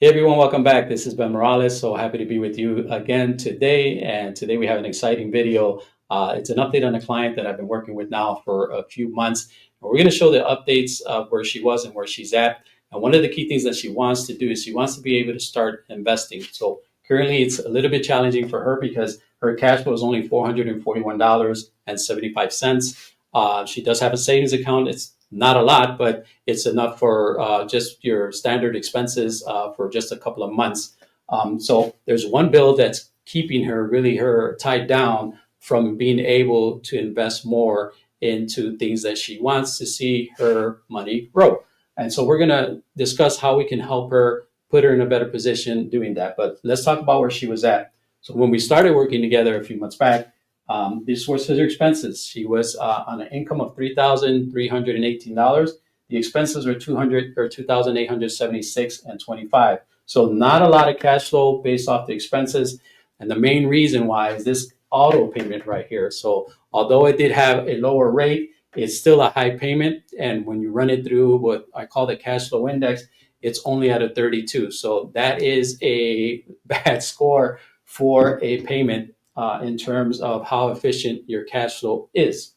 Hey everyone, welcome back. This is Ben Morales. So happy to be with you again today. And today we have an exciting video. It's an update on a client that I've been working with now for a few months. And we're going to show the updates of where she was and where she's at. And one of the key things that she wants to do is she wants to be able to start investing. So currently it's a little bit challenging for her because her cash flow is only $441.75. She does have a savings account. It's not a lot, but it's enough for just your standard expenses for just a couple of months. So there's one bill that's keeping her tied down from being able to invest more into things that she wants to see her money grow. And so we're going to discuss how we can help her put her in a better position doing that. But let's talk about where she was at. So when we started working together a few months back, this was her expenses. She was on an income of $3,318. The expenses were 2,876 and 25. So not a lot of cash flow based off the expenses. And the main reason why is this auto payment right here. So although it did have a lower rate, it's still a high payment. And when you run it through what I call the cash flow index, it's only at a 32. So that is a bad score for a payment in terms of how efficient your cash flow is.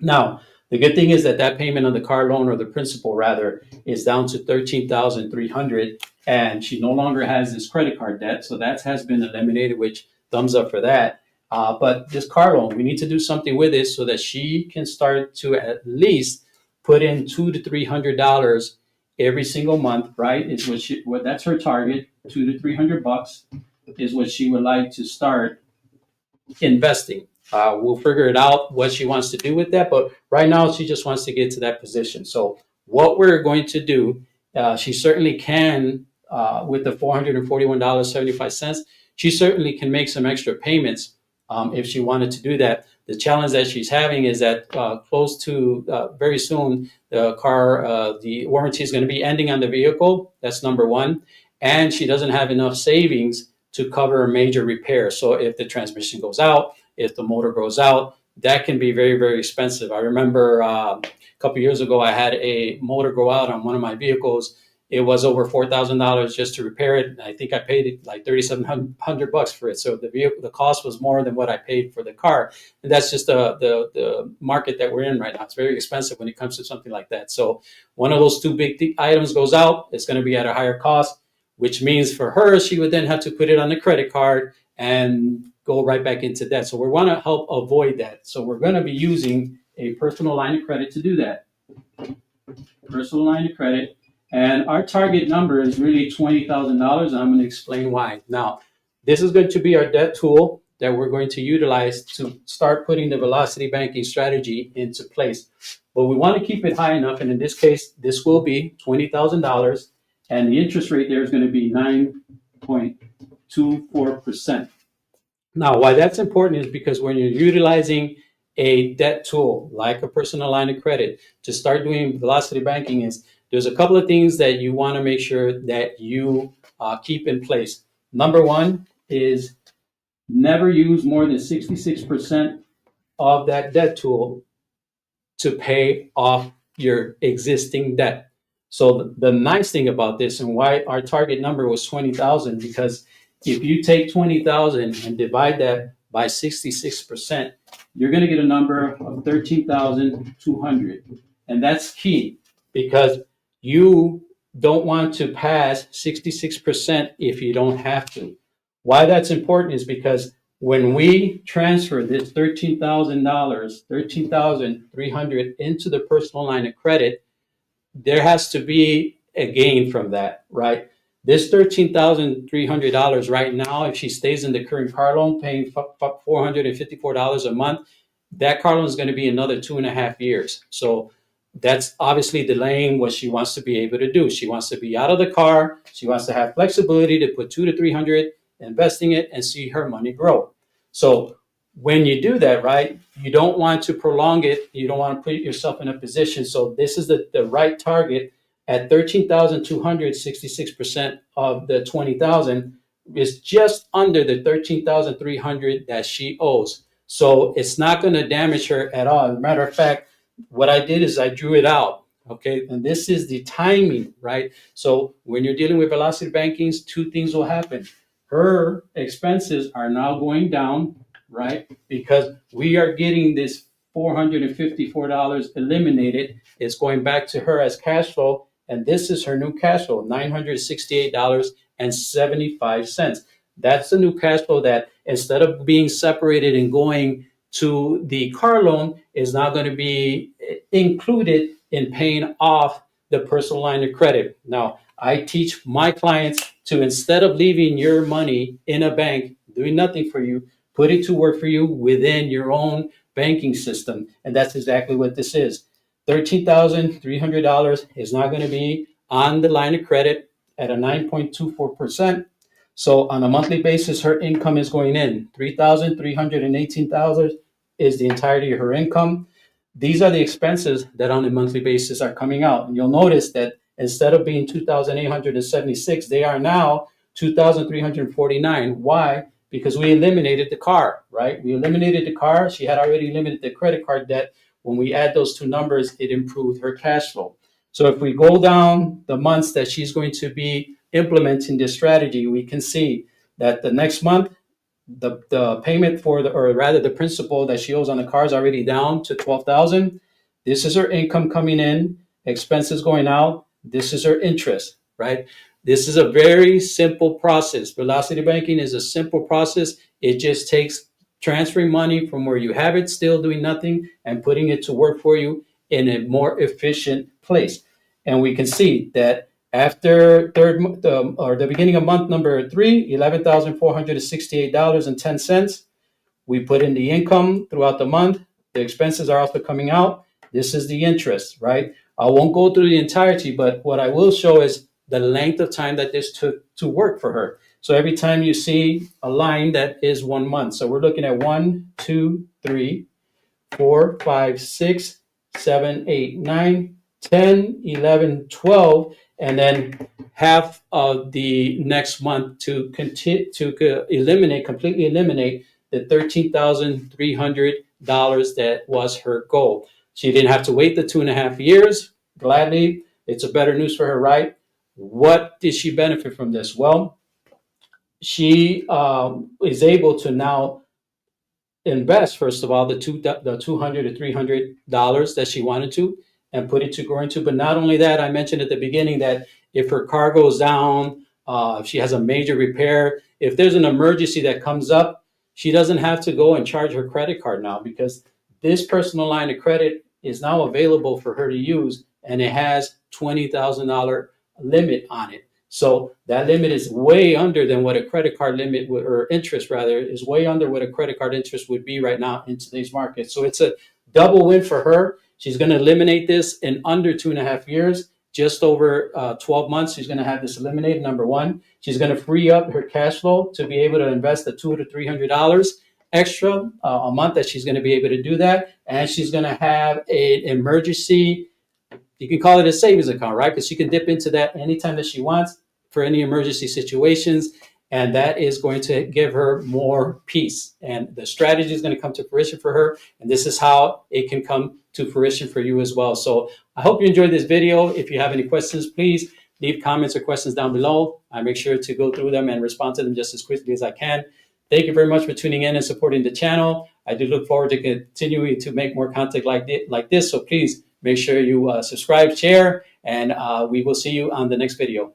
Now, the good thing is that that payment on the car loan, or the principal rather, is down to 13,300, and she no longer has this credit card debt, so that has been eliminated, which thumbs up for that. But this car loan, we need to do something with it so that she can start to at least put in $200 to $300 every single month. Right? Is what that's her target. $200 to $300 is what she would like to start investing. We'll figure it out what she wants to do with that, but right now she just wants to get to that position. So what we're going to do, she certainly can, with the $441.75, she certainly can make some extra payments if she wanted to do that. The challenge that she's having is that close to very soon, the warranty is going to be ending on the vehicle. That's number one. And she doesn't have enough savings to cover a major repair. So if the transmission goes out, if the motor goes out, that can be very, very expensive. I remember a couple of years ago, I had a motor go out on one of my vehicles. It was over $4,000 just to repair it. I think I paid it like $3,700 for it. So the cost was more than what I paid for the car. And that's just the market that we're in right now. It's very expensive when it comes to something like that. So one of those two big items goes out, it's going to be at a higher cost, which means for her, she would then have to put it on the credit card and go right back into debt. So we want to help avoid that. So we're going to be using a personal line of credit to do that. Personal line of credit. And our target number is really $20,000. I'm going to explain why. Now, this is going to be our debt tool that we're going to utilize to start putting the velocity banking strategy into place. But we want to keep it high enough. And in this case, this will be $20,000. And the interest rate there is going to be 9.24%. Now, why that's important is because when you're utilizing a debt tool like a personal line of credit to start doing velocity banking, is there's a couple of things that you want to make sure that you keep in place. Number one is never use more than 66% of that debt tool to pay off your existing debt. So the nice thing about this, and why our target number was 20,000, because if you take 20,000 and divide that by 66%, you're going to get a number of 13,200. And that's key because you don't want to pass 66% if you don't have to. Why that's important is because when we transfer this $13,000, 13,300 into the personal line of credit, there has to be a gain from that, right? This $13,300 right now, if she stays in the current car loan, paying $454 a month, that car loan is going to be another 2.5 years. So that's obviously delaying what she wants to be able to do. She wants to be out of the car. She wants to have flexibility to put 200 to 300, investing it, and see her money grow. So when you do that, right, you don't want to prolong it. You don't want to put yourself in a position. So this is the right target at 13,200, 66% of the 20,000 is just under the 13,300 that she owes. So it's not going to damage her at all. As a matter of fact, what I did is I drew it out. Okay, and this is the timing, right? So when you're dealing with Velocity Bankings, two things will happen. Her expenses are now going down, right? Because we are getting this $454 eliminated. It's going back to her as cash flow, and this is her new cash flow, $968.75. That's the new cash flow that instead of being separated and going to the car loan is now going to be included in paying off the personal line of credit. Now, I teach my clients to, instead of leaving your money in a bank doing nothing for you, put it to work for you within your own banking system. And that's exactly what this is. $13,300 is not going to be on the line of credit at a 9.24%. So on a monthly basis, her income is going in. $3,318 is the entirety of her income. These are the expenses that on a monthly basis are coming out. And you'll notice that instead of being 2,876, they are now 2,349. Why? Because we eliminated the car, right? We eliminated the car. She had already eliminated the credit card debt. When we add those two numbers, it improved her cash flow. So if we go down the months that she's going to be implementing this strategy, we can see that the next month, the payment for the, or rather the principal that she owes on the car is already down to 12,000. This is her income coming in, expenses going out. This is her interest, right? This is a very simple process. Velocity Banking is a simple process. It just takes transferring money from where you have it still doing nothing and putting it to work for you in a more efficient place. And we can see that after the beginning of month number 3, $11,468.10. We put in the income throughout the month. The expenses are also coming out. This is the interest, right? I won't go through the entirety, but what I will show is the length of time that this took to work for her. So every time you see a line that is 1 month. So we're looking at 1, 2, 3, 4, 5, 6, 7, 8, 9, 10, 11, 12, and then half of the next month to continue to completely eliminate the $13,300 that was her goal. She didn't have to wait the 2.5 years. Gladly, it's a better news for her, right? What did she benefit from this? Well, she is able to now invest, first of all, the 200 to $300 that she wanted to, and put it to go into. But not only that, I mentioned at the beginning that if her car goes down, if she has a major repair, if there's an emergency that comes up, she doesn't have to go and charge her credit card now, because this personal line of credit is now available for her to use, and it has $20,000 limit on it. So that limit is way under than what a credit card limit would, or interest rather, is way under what a credit card interest would be right now in today's market. So it's a double win for her. She's going to eliminate this in under 2.5 years, just over 12 months. She's going to have this eliminated. Number one, she's going to free up her cash flow to be able to invest the $200 to $300 extra a month that she's going to be able to do that. And she's going to have an emergency, you can call it a savings account, right? Because she can dip into that anytime that she wants for any emergency situations. And that is going to give her more peace. And the strategy is going to come to fruition for her. And this is how it can come to fruition for you as well. So I hope you enjoyed this video. If you have any questions, please leave comments or questions down below. I make sure to go through them and respond to them just as quickly as I can. Thank you very much for tuning in and supporting the channel. I do look forward to continuing to make more content like this. So please make sure you subscribe, share, and we will see you on the next video.